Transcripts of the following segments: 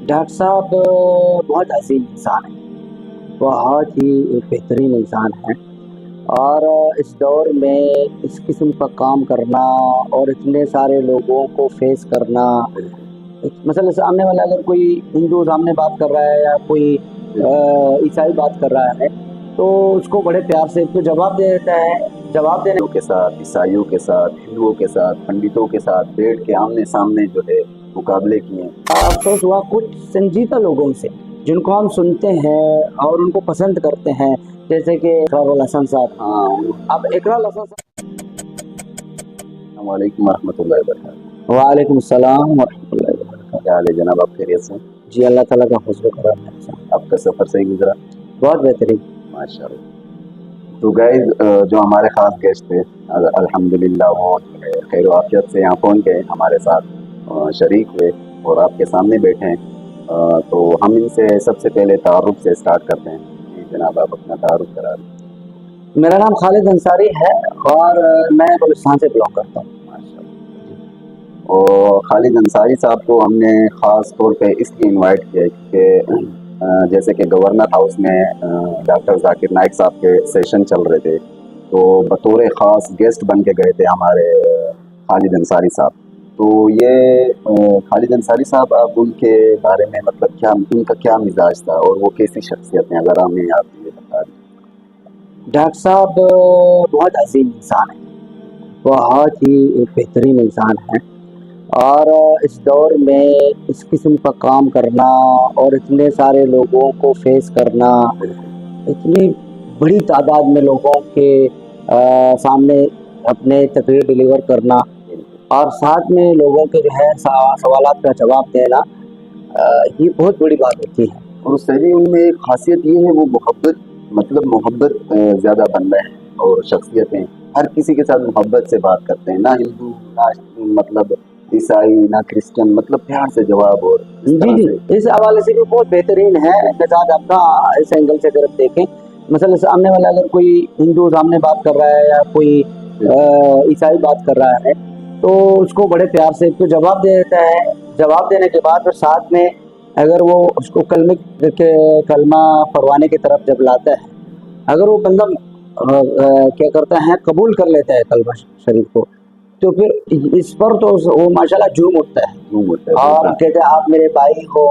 Doctor साहब बहुत अजीम इंसान है, बहुत ही बेहतरीन इंसान है। और इस दौर में इस किस्म का काम करना और इतने सारे लोगों को फेस करना, मसलन सामने वाला अगर कोई हिंदू सामने बात कर रहा है या कोई ईसाई बात कर रहा है तो उसको बड़े प्यार से तो जवाब दे देता है। जवाब देने के साथ, ईसाइयों के साथ, हिंदुओं के साथ, पंडितों के साथ बैठ के आमने सामने जो है मुकाबले किए। अफसोस हुआ कुछ संजीदा लोगों से जिनको हम सुनते हैं और उनको पसंद करते हैं, जैसे कि इकरार हसन साहब। हाँ, अब इकरार हसन साहब, वालेकुम रहमतुल्लाहि व बरकातहू। वालेकुम सलाम वरहमतुल्लाहि वबरकातुहू। क्या हाल है जनाब, आप खैरियत से? जी अल्लाह ताला का फज़ल व करम है। आपका सफर सही गुजरा? बहुत बेहतरीन। माशाल्लाह। तो गाइस, जो हमारे खास गेस्ट थे, अल्हम्दुलिल्लाह वो खैर आफियत से यहाँ पहुँच गए, हमारे साथ शरीक हुए और आपके सामने बैठे हैं। तो हम इनसे सबसे पहले तारुफ से स्टार्ट करते हैं। जी जनाब, आप अपना तारुफ करा दें। मेरा नाम खालिद अंसारी है और मैं बलूचिस्तान से बिलोंग करता हूँ। माशाल्लाह। और खालिद अंसारी साहब को हमने ख़ास तौर पे इसलिए इनवाइट किया है कि जैसे कि गवर्नर हाउस में डॉक्टर जाकिर नाइक साहब के सेशन चल रहे थे, तो बतौर ख़ास गेस्ट बन के गए थे हमारे खालिद अंसारी साहब। तो ये खालिद अंसारी साहब, आप उनके बारे में मतलब क्या, उनका क्या मिजाज था और वो कैसी शख्सियत है, अगर हमें आप ये बता दें। डॉक्टर साहब बहुत अजीम इंसान है, बहुत ही बेहतरीन इंसान है। और इस दौर में इस किस्म का काम करना और इतने सारे लोगों को फेस करना, इतनी बड़ी तादाद में लोगों के सामने अपने तकरीर डिलीवर करना और साथ में लोगों के जो है सवालात का जवाब देना, ये बहुत बड़ी बात होती है। और उससे भी उनमें एक खासियत ये है, वो मोहब्बत, मतलब मोहब्बत ज़्यादा बंदा है और शख्सियतें हर किसी के साथ मोहब्बत से बात करते हैं, ना हिंदू ना मतलब ईसाई ना क्रिश्चियन, मतलब प्यार से जवाब। और जी जी, इस हवाले से भी बहुत बेहतरीन है मिजाज आपका। इस एंगल से अगर देखें, मसलन सामने वाला अगर कोई हिंदू सामने बात कर रहा है या कोई ईसाई बात कर रहा है तो उसको बड़े प्यार से तो जवाब दे देता है। जवाब देने के बाद फिर साथ में अगर वो उसको कलमा पढ़वाने की तरफ जब लाता है, अगर वो बंदा क्या करता है, कबूल कर लेता है कलमा शरीफ को, तो फिर इस पर तो वो माशाल्लाह झूम उठता है और कहते हैं आप मेरे भाई हो।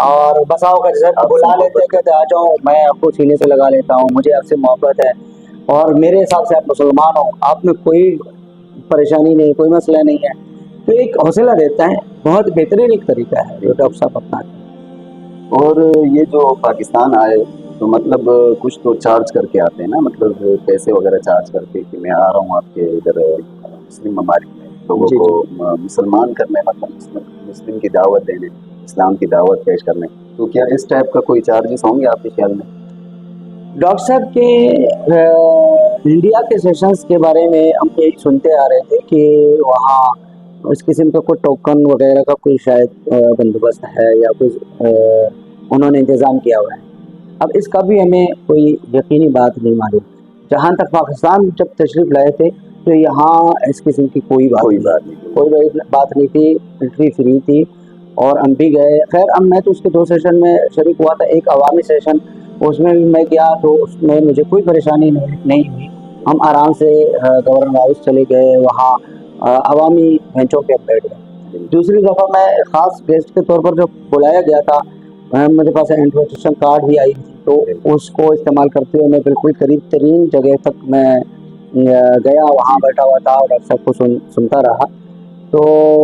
और बसाओ का जैसे बुला लेते हैं, कहते आ जाओ, मैं आपको सीने से लगा लेता हूँ, मुझे आपसे मोहब्बत है और मेरे हिसाब से आप मुसलमान हो, आप में कोई परेशानी नहीं, कोई मसला नहीं है। तो एक हौसला देता है, बहुत बेहतरीन एक तरीका है जो डॉक्टर साहब अपनाते हैं। और ये जो पाकिस्तान आए तो मतलब कुछ तो चार्ज करके आते हैं ना, मतलब पैसे वगैरह चार्ज करके कि मैं आ रहा हूँ आपके इधर मुस्लिम ममालिक में लोगों को मुसलमान करने, मतलब मुस्लिम की दावत देने, इस्लाम की दावत पेश करने। तो क्या इस टाइप का कोई चार्जेस होंगे आपके ख्याल में? डॉक्टर साहब के इंडिया के सेशंस के बारे में हम यही सुनते आ रहे थे कि वहाँ इस किस्म का कोई टोकन वगैरह का कोई शायद बंदोबस्त है या कुछ उन्होंने इंतज़ाम किया हुआ है। अब इसका भी हमें कोई यकीनी बात नहीं मालूम। जहाँ तक पाकिस्तान जब तशरीफ़ लाए थे तो यहाँ इस किस्म की कोई बात नहीं थी, एंट्री फ्री थी और हम भी गए। खैर अब मैं तो उसके 2 सेशन में शरीक हुआ था, एक अवामी सेशन, उसमें भी मैं गया तो उसमें मुझे कोई परेशानी नहीं हुई। हम आराम से गवर्नर हाउस चले गए, वहाँ अवामी बेंचों पे बैठ गए। दूसरी दफ़ा मैं ख़ास गेस्ट के तौर पर जब बुलाया गया था, मेरे पास इन्विटेशन कार्ड भी आई थी, तो उसको इस्तेमाल करते हुए मैं बिल्कुल करीब तरीन जगह तक मैं गया, वहाँ बैठा हुआ था और डॉक्टर साहब को सुनता रहा। तो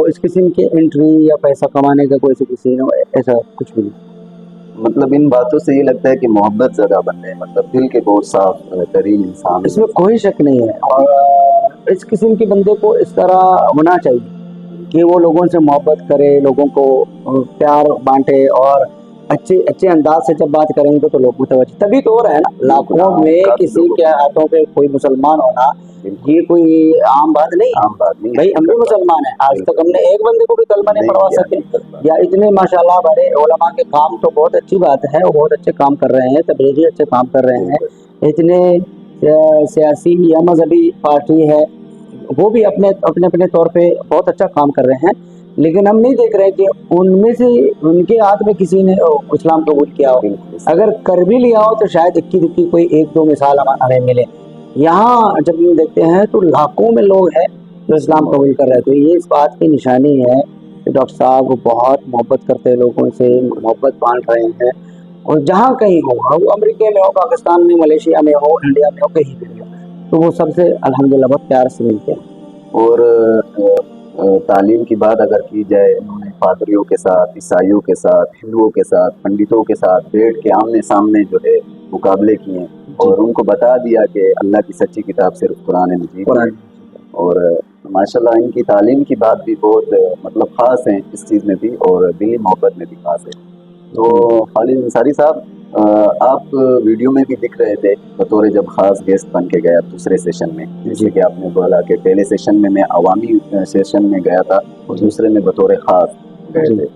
इस किस्म की एंट्री या पैसा कमाने का कोई किसी ऐसा कुछ भी नहीं। मतलब इन बातों से ये लगता है कि मोहब्बत ज़्यादा बन है, मतलब दिल के बहुत साफ तरीन इंसान, इसमें कोई शक नहीं है। और इस किस्म के बंदे को इस तरह होना चाहिए कि वो लोगों से मोहब्बत करे, लोगों को प्यार बांटे और अच्छे अंदाज से जब बात करेंगे तो लोग मुतवज्जो तभी तो हो रहा है ना। लाखों में किसी के हाथों पे कोई मुसलमान होना ये कोई आम बात नहीं। भाई हम भी मुसलमान हैं, आज तक हमने एक बंदे को भी कलमा नहीं पढ़वा सके। या इतने माशाल्लाह बड़े उलमा के काम तो बहुत अच्छी बात है, वो बहुत अच्छे काम कर रहे हैं, तबलीगी अच्छे काम कर रहे हैं। इतने सियासी या मजहबी पार्टी है वो भी अपने अपने तौर पे बहुत अच्छा काम कर रहे हैं, لیکن ہم نہیں دیکھ رہے کہ ان میں سے ان کے ہاتھ میں کسی نے اسلام قبول کیا ہو. اگر کر بھی لیا ہو تو شاید اکی دکی کوئی ایک دو مثال ہمیں ملے. یہاں جب یہ دیکھتے ہیں تو لاکھوں میں لوگ ہیں جو اسلام قبول کر رہے تھے. یہ اس بات کی نشانی ہے کہ ڈاکٹر صاحب وہ بہت محبت کرتے ہیں لوگوں سے, محبت بانٹ رہے ہیں. اور جہاں کہیں ہو, وہ امریکہ میں ہو, پاکستان میں, ملیشیا میں ہو, انڈیا میں ہو, کہیں بھی ہو, تو وہ سب سے الحمدللہ بہت پیار سے ملتے ہیں. اور تعلیم کی بات اگر کی جائے, انہوں نے پادریوں کے ساتھ, عیسائیوں کے ساتھ, ہندوؤں کے ساتھ, پنڈتوں کے ساتھ بیٹھ کے آمنے سامنے جو ہے مقابلے کیے, اور ان کو بتا دیا کہ اللہ کی سچی کتاب صرف قرآن مجید ہے. اور ماشاءاللہ ان کی تعلیم کی بات بھی بہت مطلب خاص ہے اس چیز میں بھی, اور دلی محبت میں بھی خاص ہے. تو خالد انصاری صاحب, آپ ویڈیو میں بھی دکھ رہے تھے بطور جب خاص گیسٹ بن کے گیا دوسرے سیشن میں, جیسے کہ آپ نے بولا کہ پہلے سیشن میں عوامی سیشن میں گیا تھا اور دوسرے میں بطور خاص گئے تھے.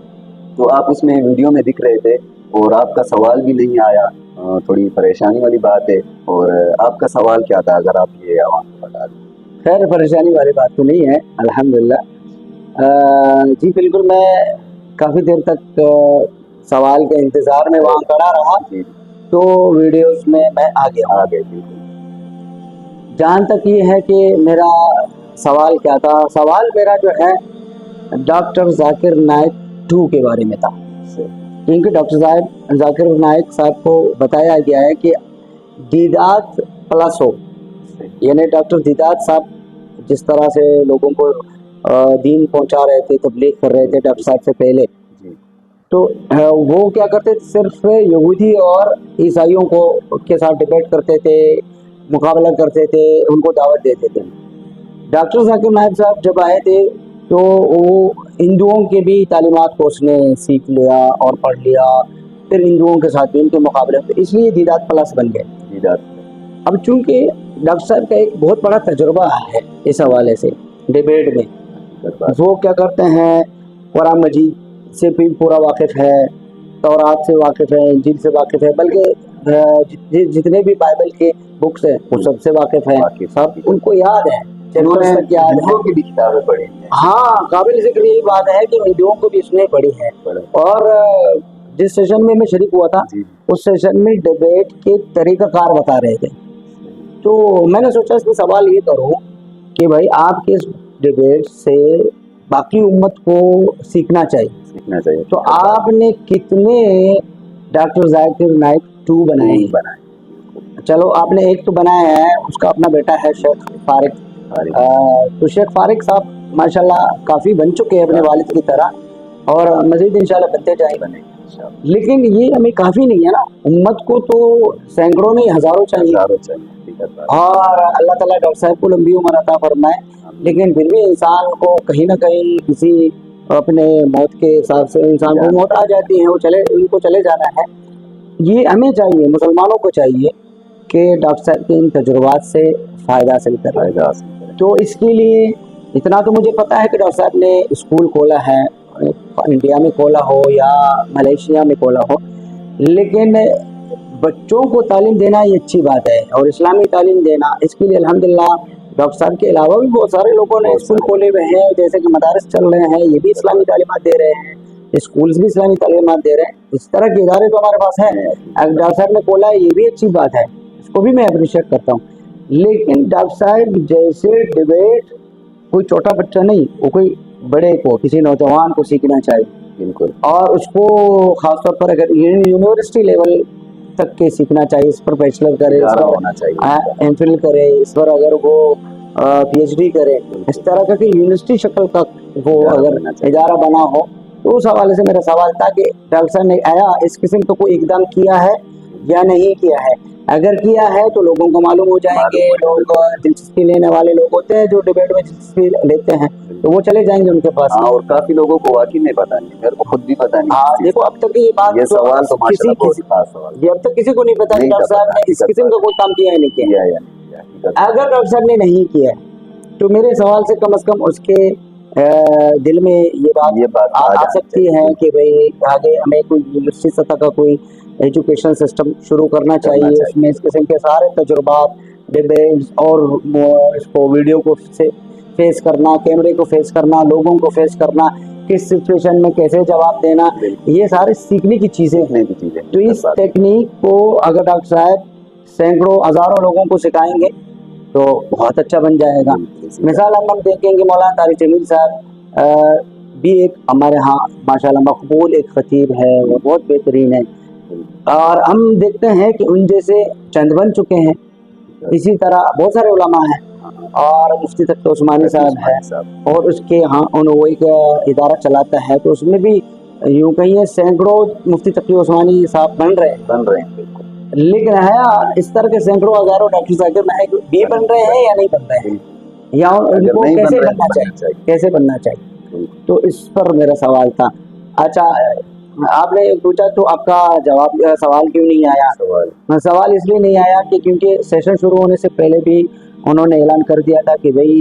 تو آپ اس میں ویڈیو میں دکھ رہے تھے اور آپ کا سوال بھی نہیں آیا, تھوڑی پریشانی والی بات ہے. اور آپ کا سوال کیا تھا اگر آپ یہ عوام کو بتا دیں؟ خیر پریشانی والی بات تو نہیں ہے الحمدللہ. جی بالکل, میں کافی دیر تک سوال کے انتظار میں وہاں کھڑا رہا, تو ویڈیوز میں آ گیا. جہاں تک یہ ہے کہ میرا سوال کیا تھا, سوال میرا جو ہے ڈاکٹر ذاکر نائک 2 کے بارے میں تھا. کیونکہ ڈاکٹر ذاکر نائک صاحب کو بتایا گیا ہے کہ دیدات پلس ہو, یعنی ڈاکٹر دیدات صاحب جس طرح سے لوگوں کو دین پہنچا رہے تھے, تبلیغ کر رہے تھے ڈاکٹر صاحب سے پہلے, تو وہ کیا کرتے تھے, صرف یہودی اور عیسائیوں کو کے ساتھ ڈبیٹ کرتے تھے, مقابلہ کرتے تھے, ان کو دعوت دیتے تھے. ڈاکٹر ذاکر نائک صاحب جب آئے تھے تو وہ ہندوؤں کے بھی تعلیمات کو اس نے سیکھ لیا اور پڑھ لیا, پھر ہندوؤں کے ساتھ بھی ان کے مقابلے, اس لیے دیدات پلس بن گئے. اب چونکہ ڈاکٹر صاحب کا ایک بہت بڑا تجربہ ہے اس حوالے سے ڈیبیٹ میں, وہ کیا کرتے ہیں قرآن مجید سے بھی پورا واقف ہے, تورات سے واقف ہے, انجیل سے واقف ہے, بلکہ جتنے بھی بائبل کے بکس ہیں وہ سب سے واقف ہیں, سب ان کو یاد ہے, یاد ہے. ہاں, قابل ذکر یہی بات ہے کہ ہندوؤں کو بھی اس نے پڑھی ہے. اور جس سیشن میں شریک ہوا تھا اس سیشن میں ڈیبیٹ کے طریقہ کار بتا رہے تھے. تو میں نے سوچا اس میں سوال یہ کروں کہ بھائی آپ کے اس ڈیبیٹ سے باقی امت کو سیکھنا چاہیے, تو آپ نے کتنے ڈاکٹر ذاکر نائک 2 بنائے ہیں؟ چلو آپ نے ایک تو بنایا ہے, اس کا اپنا بیٹا ہے شیخ فارق. تو شیخ فارق صاحب ماشاءاللہ کافی بن چکے ہیں اپنے والد کی طرح, اور مزید انشاءاللہ بنتے جائیں. لیکن یہ ہمیں کافی نہیں ہے نا, امت کو تو سینکڑوں نہیں ہزاروں چاہیے. اور اللہ تعالیٰ ڈاکٹر صاحب کو لمبی عمر عطا فرمائے, لیکن پھر بھی انسان کو کہیں نہ کہیں کسی اپنے موت کے حساب سے انسان کو موت آ جاتی ہے, ان کو چلے جانا ہے. یہ ہمیں چاہیے, مسلمانوں کو چاہیے کہ ڈاکٹر صاحب کے ان تجربات سے فائدہ حاصل کریں. تو اس کے لیے اتنا تو مجھے پتا ہے کہ ڈاکٹر صاحب نے اسکول کھولا ہے, انڈیا میں کھولا ہو یا ملیشیا میں کھولا ہو, لیکن بچوں کو تعلیم دینا یہ اچھی بات ہے, اور اسلامی تعلیم دینا, اس کے لیے الحمدللہ ڈاکٹر صاحب کے علاوہ بھی بہت سارے لوگوں نے اسکول کھولے ہوئے ہیں, جیسے کہ مدارس چل رہے ہیں, یہ بھی اسلامی تعلیمات دے رہے ہیں, اسکولز بھی اسلامی تعلیمات دے رہے ہیں. اس طرح کے ادارے تو ہمارے پاس ہیں. ڈاکٹر صاحب نے کھولا ہے, یہ بھی اچھی بات ہے, اس کو بھی میں اپریشیٹ کرتا ہوں. لیکن ڈاکٹر صاحب جیسے ڈیبیٹ کوئی چھوٹا بچہ نہیں, وہ کوئی بڑے کو, کسی نوجوان کو سیکھنا چاہیے. بالکل, اور اس کو خاص طور پر اگر یونیورسٹی لیول تک کے سیکھنا چاہیے, اس پر بیچلر کرے, ایم فل کرے, اس پر اگر وہ پی ایچ ڈی کرے, اس طرح کا کہ یونیورسٹی شکل کا وہ اگر ادارہ بنا ہو. تو اس حوالے سے میرا سوال تھا کہ ڈاکٹر صاحب نے آیا اس قسم کا کوئی اقدام کیا ہے یا نہیں کیا ہے. اگر کیا ہے تو لوگوں کو معلوم ہو جائیں گے, لوگ دلچسپی لینے والے لوگ ہوتے ہیں جو ڈیبیٹ میں دلچسپی لیتے ہیں, تو وہ چلے جائیں گے ان کے پاس. اور کافی لوگوں کو واقعی نہیں پتا, نہیں, میرے کو خود بھی پتا نہیں. ہاں دیکھو, اب تک یہ بات, یہ سوال تو ماشاءاللہ بہت خاص سوال, یہ اب تک کسی کو نہیں پتا کہ ڈاکٹر صاحب نے اس قسم کا کوئی کام کیا ہے نہیں کیا. اگر ڈاکٹر صاحب نے نہیں کیا تو میرے سوال سے کم از کم اس کے دل میں یہ بات آ سکتی ہے کہ بھئی آگے ہمیں کوئی یونیورسٹی سطح کا کوئی ایجوکیشن سسٹم شروع کرنا چاہیے. اس میں اس قسم کے سارے تجربات, ڈیبیٹس اور اس کو ویڈیو کو فیس کرنا, کیمرے کو فیس کرنا, لوگوں کو فیس کرنا, किस सिचुएशन में कैसे जवाब देना, ये सारे सीखने की चीज़ें हैं। तो इस टेक्निक को अगर डॉक्टर साहब सैकड़ों हज़ारों लोगों को सिखाएंगे तो बहुत अच्छा बन जाएगा। मिसाल हम देखेंगे मौलाना तारिक जमील साहब भी एक हमारे यहाँ माशाल्लाह मकबूल एक खतीब है, वो बहुत बेहतरीन है, और हम देखते हैं कि उन जैसे चंद बन चुके हैं। इसी तरह बहुत सारे उलमा हैं, और मुफ्ती तख्त उस्मानी साहब है, और उसके यहाँ वो एक इदारा चलाता है, तो उसमें भी यूँ कहिए सैकड़ों मुफ्ती तख्त उस्मानी साहब बन रहे हैं। लेकिन है इस तरह के सैकड़ों हज़ारों डॉक्टर जाकिर नाइक भी बन रहे हैं या नहीं बन रहे हैं, या उनको कैसे बनना चाहिए, कैसे बनना चाहिए, तो इस पर मेरा सवाल था। अच्छा, आपने पूछा तो आपका जवाब सवाल क्यों नहीं आया? सवाल इसलिए नहीं आया कि क्योंकि सेशन शुरू होने से पहले भी उन्होंने ऐलान कर दिया था कि भाई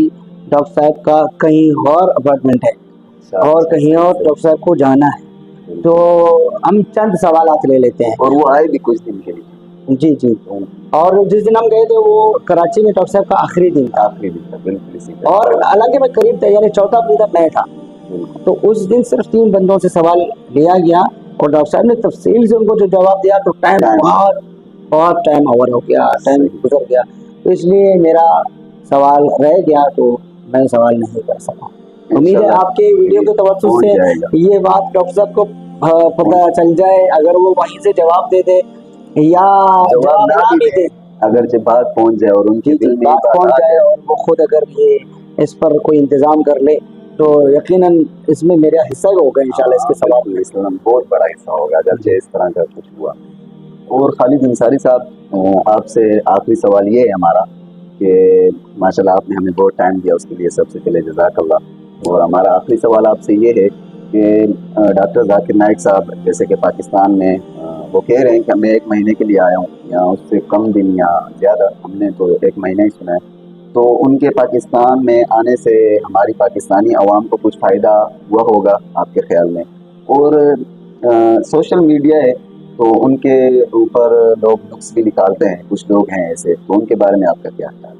डॉक्टर साहब का कहीं और अपॉइंटमेंट है और कहीं और डॉक्टर साहब को जाना है, तो हम चंद सवालात ले लेते हैं। और वो आए भी कुछ दिन के लिए। जी जी। और जिस दिन हम गए थे वो कराची में डॉक्टर साहब का आखिरी दिन था। बिल्कुल इसी तरह। और हालांकि मैं करीब था, यानी चौथा बंदा मैं था, तो उस दिन सिर्फ 3 बंदों से सवाल लिया गया और डॉक्टर साहब ने तफसील से उनको जो जवाब दिया, तो टाइम बहुत टाइम ओवर हो गया, टाइम गुजर गया, तो इसलिए मेरा सवाल रह गया, तो मैं सवाल नहीं कर सका। उम्मीद है आपके वीडियो के तवज्जुह से ये बात डॉक्टर साहब को पता चल जाए, अगर वो वहीं से जवाब दे दे या जवाब ना भी दे, अगर जब बात पहुंच जाए और उनकी दिल में बात पहुंच जाए और वो खुद अगर ये इस पर कोई इंतजाम कर ले, तो यकीनन इसमें मेरा हिस्सा ही होगा इंशाल्लाह। इसके सवाल इसमें बहुत बड़ा हिस्सा होगा अगर इस तरह का कुछ हुआ। और खालिद अंसारी साहब, आपसे आखिरी सवाल ये है हमारा कि माशाल्लाह आपने हमें बहुत टाइम दिया, उसके लिए सबसे पहले जज़ाकल्लाह। और हमारा आखिरी सवाल आपसे ये है कि डॉक्टर जाकिर नाइक साहब जैसे कि पाकिस्तान में वो कह रहे हैं कि मैं 1 महीने के लिए आया हूँ, या उससे कम दिन या ज़्यादा, हमने तो 1 महीना ही सुना है, तो उनके पाकिस्तान में आने से हमारी पाकिस्तानी आवाम को कुछ फ़ायदा हुआ होगा आपके ख्याल में? और सोशल मीडिया है तो उनके ऊपर लोग नुक्स भी निकालते हैं, कुछ लोग हैं ऐसे, तो उनके बारे में आपका क्या ख्याल है?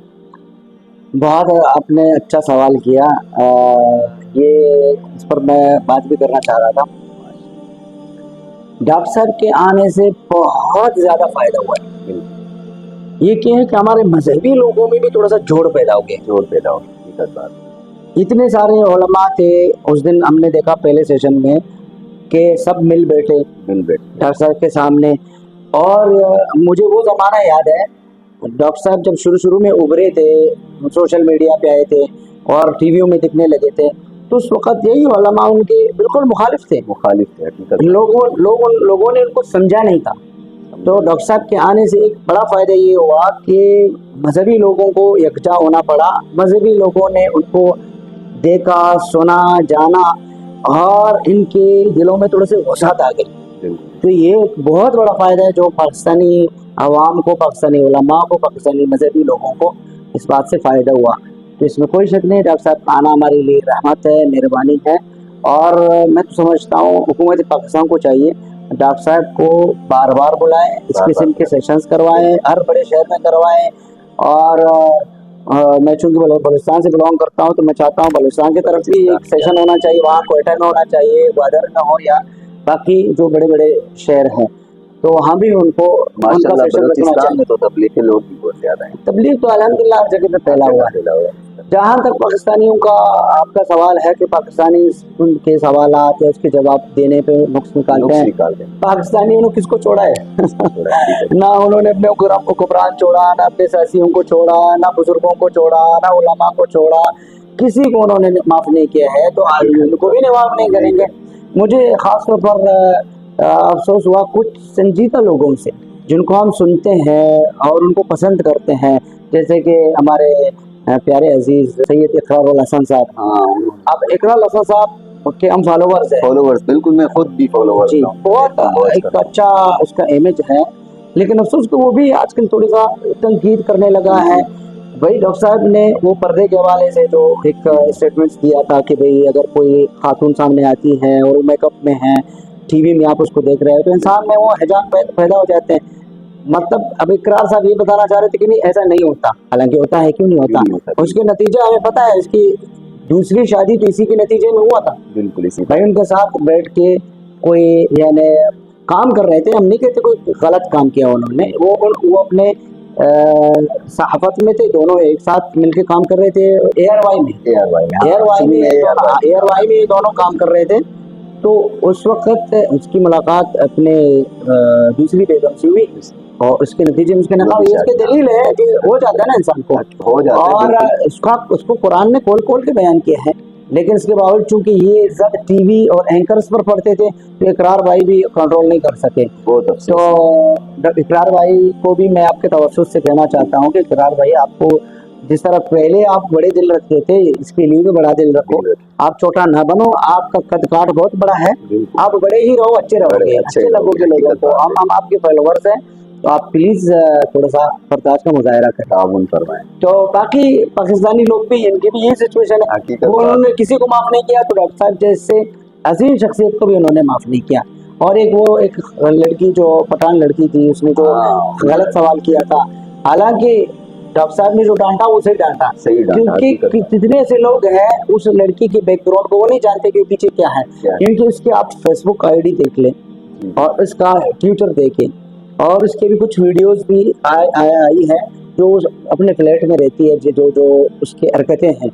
बहुत आपने अच्छा सवाल किया। ये इस पर मैं बात भी करना चाह रहा था। डॉक्टर साहब के आने से बहुत ज़्यादा फायदा हुआ है। ये क्या है कि हमारे मजहबी लोगों में भी थोड़ा सा जोड़ पैदा हो गया। इतने सारे उलमा थे, उस दिन हमने देखा पहले सेशन में कि सब मिल बैठे डॉक्टर साहब के सामने। और मुझे वो ज़माना याद है, डॉक्टर साहब जब शुरू में उभरे थे, सोशल मीडिया पे आए थे और टीवियों में दिखने लगे थे, तो उस वक़्त यही उलमा उनके बिल्कुल मुखालिफ थे। लोगों ने उनको समझा नहीं था। तो डॉक्टर साहब के आने से एक बड़ा फ़ायदा ये हुआ कि मजहबी लोगों को यकजा होना पड़ा, मजहबी लोगों ने उनको देखा, सुना, जाना, और इनके दिलों में थोड़े से वसात आ गई। तो ये एक बहुत बड़ा फ़ायदा है जो पाकिस्तानी आवाम को, पाकिस्तानी उलमा को, पाकिस्तानी मजहबी लोगों को इस बात से फ़ायदा हुआ। तो इसमें कोई शक नहीं, डॉक्टर साहब का आना हमारे लिए रहमत है, मेहरबानी है। और मैं तो समझता हूँ हुकूमत पाकिस्तान को चाहिए डॉक्टर साहब को बार बार बुलाएं, इस किस्म के सेशंस करवाएं, हर बड़े शहर में करवाएं। और मैं चूँकि बलूचिस्तान से बिलोंग करता हूँ, तो मैं चाहता हूँ बलूचिस्तान की तरफ भी एक सेशन होना चाहिए, वहाँ कोयटा में होना चाहिए, ग्वादर में हो, या बाकी जो बड़े बड़े शहर हैं, तो वहाँ भी उनको उनका सेशन रखना चाहिए। तो तबलीग के लोग भी बहुत ज़्यादा हैं। तबलीग तो अल्हम्दुलिल्लाह हर जगह पे फैला हुआ है। जहाँ तक पाकिस्तानियों का आपका सवाल है कि पाकिस्तानी उनके सवालात या उसके जवाब देने पे नुक्स निकालते हैं, पाकिस्तानियों ने किसको छोड़ा है? ना उन्होंने अपने हुक्मरान छोड़ा, ना अपने सियासियों को छोड़ा, ना बुजुर्गों को छोड़ा, ना उलमा को छोड़ा, किसी को उन्होंने माफ़ नहीं किया है, तो आज उनको भी माफ़ नहीं करेंगे। मुझे ख़ास तौर पर अफसोस हुआ कुछ संजीदा लोगों से जिनको हम सुनते हैं और उनको पसंद करते हैं, जैसे कि हमारे प्यारे अजीज सैयद इकरार हसन साहब। अब इकरार हसन साहब के हम फॉलोवर्स हैं। बिल्कुल, मैं खुद भी फॉलोवर जी, बहुत एक अच्छा उसका इमेज है, लेकिन अफसोस तो वो भी आजकल थोड़ी सा तनकीद करने लगा है। भाई डॉक्टर साहब ने वो पर्दे के हवाले से जो एक स्टेटमेंट्स दिया था कि भाई अगर कोई खातून सामने आती है और वो मेकअप में है, टीवी में आप उसको देख रहे हो, तो इंसान में वो हिजाब पैदा हो जाते हैं। मतलब अब इकरार साहब ये बताना चाह रहे थे कि नहीं ऐसा नहीं होता, हालांकि होता है, क्यों नहीं होता। उसके नतीजे हमें पता है, इसकी दूसरी शादी तो इसी के नतीजे में हुआ था। बिल्कुल इसी भाई उनके साथ बैठ के कोई यानी काम कर रहे थे, हम नहीं कहते कोई गलत काम किया उन्होंने, वो अपने सहाफत में थे, दोनों एक साथ मिलके काम कर रहे थे एयरवाई में, एयरवाई में ये दोनों काम कर रहे थे। तो उस वक्त उसकी मुलाकात अपने दूसरी बेगम से हुई और उसके नतीजे में उसके नकाब, इसके दलील है कि हो जाता है ना इंसान को, हो जाता और उसको कुरान ने खोल खोल के बयान किया है। लेकिन इसके बावजूद चूंकि ये जब टीवी और एंकर्स पर पढ़ते थे तो इकरार भाई भी कंट्रोल नहीं कर सके। तो इकरार भाई को भी मैं आपके तवज्जुह से कहना चाहता हूँ कि इकरार भाई, आपको जिस तरह पहले आप बड़े दिल रखते थे, इसके लिए भी बड़ा दिल रखो, आप छोटा ना बनो, आपका कद काठ बहुत बड़ा है, आप बड़े ही रहो, अच्छे रहोगे, अच्छे लगोगे लोगों को। हम आपके फॉलोवर्स हैं, तो आप प्लीज थोड़ा सा बर्दाश्त का मुजाहरा करें, ताउन फरमाएं। तो बाकी पाकिस्तानी लोग भी, इनकी भी यही सिचुएशन है, वो उन्होंने किसी को माफ नहीं किया, तो डॉक्टर साहब जैसे अजीम शख्सियत को भी उन्होंने माफ नहीं किया। और एक लड़की जो पठान लड़की थी, उसने जो गलत सवाल किया था, हालांकि डॉक्टर साहब ने जो डांटा उसे डांटा, क्योंकि कितने ऐसे लोग हैं उस लड़की की बैकग्राउंड को वो नहीं जानते कि पीछे क्या है, क्योंकि उसके आप फेसबुक आईडी देख लें और उसका ट्विटर देखें, और उसके भी कुछ वीडियोस भी आई है जो अपने फ्लैट में रहती है, जो उसकी हरकतें हैं,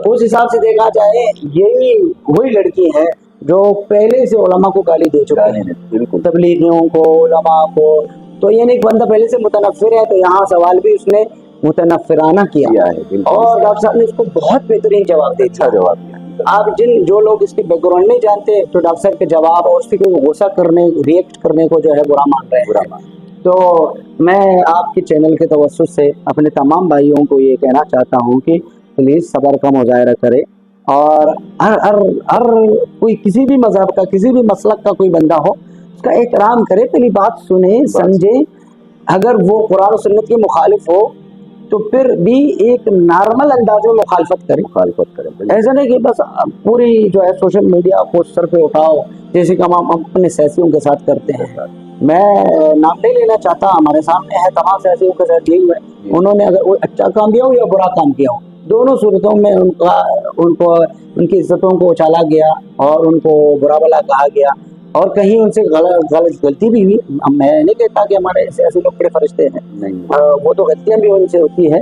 उस हिसाब से देखा जाए यही वही लड़की है जो पहले से उलमा को गाली दे चुकी है, तबलीगियों को, उलमा को। तो यानी एक बंदा पहले से मुतनफ़िर है, तो यहाँ सवाल भी उसने मुतनफ़िराना किया है, और डॉक्टर साहब ने उसको बहुत बेहतरीन जवाब दिया, अच्छा जवाब दिया। आप जो लोग इसकी बैकग्राउंड नहीं जानते, तो डॉक्टर साहब के जवाब और उसके गुस्सा करने, रिएक्ट करने को जो है बुरा मान रहे हैं। तो मैं आपके चैनल के तवज्जुह से अपने तमाम भाइयों को ये कहना चाहता हूँ कि प्लीज़ सब्र का मुजाहरा करें, और हर कोई किसी भी मजहब का, किसी भी मसलक का कोई बंदा हो, उसका एहतराम करे, पहली बात सुने समझे। अगर वो कुरान और सुन्नत के मुखालिफ हो तो फिर भी एक नॉर्मल अंदाज में मुखालफत करें, ऐसा नहीं कि बस पूरी जो है सोशल मीडिया को सर पे उठाओ, जैसे कि हम अपने सियासियों के साथ करते हैं। मैं नाम नहीं लेना चाहता, हमारे सामने है तमाम सियासियों के साथ यही हुआ, उन्होंने अगर कोई अच्छा काम किया हो या बुरा काम किया हो, दोनों सूरतों में उनको उनकी इज्जतों को उछाला गया और उनको बुरा भला कहा गया, और कहीं उनसे गलती भी हुई। मैं नहीं कहता कि हमारे ऐसे लोग बड़े फरिश्ते हैं, वो तो गलतियां भी उनसे होती है,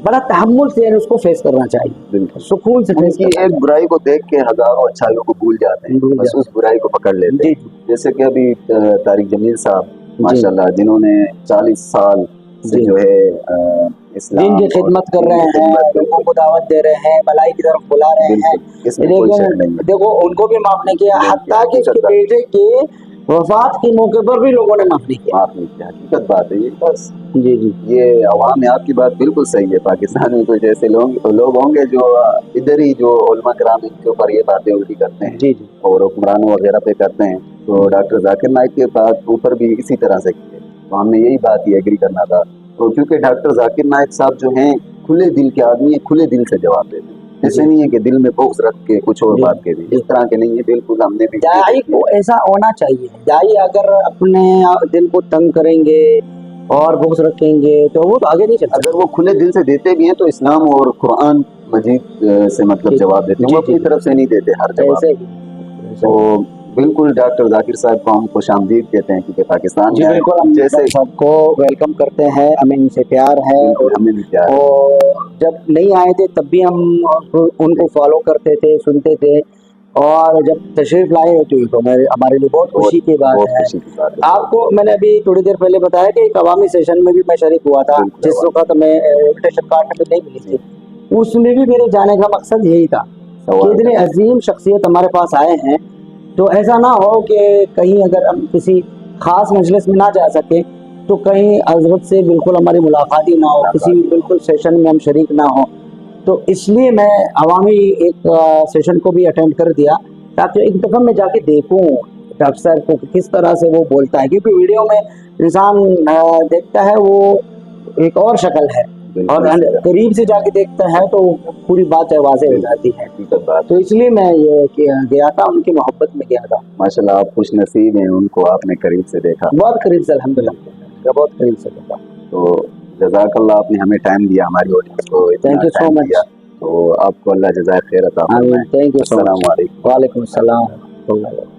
बड़ा तहम्मुल से उसको फेस करना चाहिए, सुकून से फेस करना। एक बुराई को देख के हजारों अच्छाइयों को भूल जाते हैं, बस उस बुराई को पकड़ लेते हैं। जैसे कि अभी तारिक जमील साहब माशाल्लाह, जिन्होंने 40 साल से जो है दिन की खिदमत कर रहे हैं, लोगों को दावत दे रहे हैं, भलाई की तरफ बुला रहे हैं, लेकिन देखो उनको भी माफ नहीं किया, हत्ता कि उसके बेटे के वफात के मौके पर भी लोगों ने माफ नहीं किया। हकीकत बात है ये, बस जी ये अवाम में आपकी बात बिल्कुल सही है। पाकिस्तान में कुछ ऐसे लोग होंगे जो इधर ही जो उलमा कराम के ऊपर ये बातें उल्टी करते हैं और हुक्मरानों वगैरह पे करते हैं, तो डॉक्टर जाकिर नाइक के बात ऊपर भी इसी तरह से किए, तो हमने यही बात ही एग्री करना था। तो क्योंकि डॉक्टर जाकिर नाइक साहब जो हैं खुले दिल के आदमी है, खुले दिल से जवाब देते हैं, ऐसे नहीं है कि दिल में बुग़्ज़ रख के कुछ और बात के भी, इस तरह के नहीं है बिल्कुल। हमने भी दाई को ऐसा होना चाहिए, दाई अगर अपने दिल को तंग करेंगे और बुग़्ज़ रखेंगे तो वो तो आगे नहीं चलता। अगर वो खुले दिल से देते भी हैं तो इस्लाम और कुरान मजीद से मतलब जवाब देते हैं, वो अपनी तरफ से नहीं देते हर जवाब। तो बिल्कुल डॉक्टर जाकिर साहब को हम खुशामदीद कहते हैं, क्योंकि पाकिस्तान में बिल्कुल हम जैसे सबको वेलकम करते हैं, हमें इनसे प्यार है और हमें भी प्यार है। और जब नहीं आए थे तब भी हम उनको फॉलो करते थे, सुनते थे, और जब तशरीफ लाए होते तो हमारे लिए बहुत खुशी की बात है। आपको मैंने अभी थोड़ी देर पहले बताया कि एक अवामी सेशन में भी मैं शरीक हुआ था, जिस वक्त मैं इन्विटेशन कार्ड में नहीं मिली थी, उसमें भी मेरे जाने का मकसद यही था कि इतने अजीम शख्सियत हमारे पास आए हैं, तो ऐसा ना हो कि कहीं अगर हम किसी खास मजलिस में ना जा सके तो कहीं हज़रत से बिल्कुल हमारी मुलाकात ही ना हो, किसी बिल्कुल सेशन में हम शरीक ना हो। तो इसलिए मैं अवामी एक सेशन को भी अटेंड कर दिया, ताकि एक दफ़ा मैं जाके देखूं डॉक्टर साहब को किस तरह से वो बोलता है, क्योंकि वीडियो में इंसान देखता है वो एक और शक्ल है, और करीब से जाके देखता है तो पूरी बात वाज़ेह हो जाती है। तो इसलिए मैं ये गया था, उनकी मोहब्बत में गया था। माशाल्लाह आप खुश नसीब हैं, उनको आपने करीब से देखा। बहुत करीब से, अल्हम्दुलिल्लाह बहुत करीब से देखा। तो जज़ाकल्लाह, आपने हमें टाइम दिया, हमारी ऑडियंस को थैंक यू सो मच। تو آپ کو اللہ جزائے خیر عطا فرمائے. تھینک یو سو السلام مچ. علیکم. وعلیکم السلام.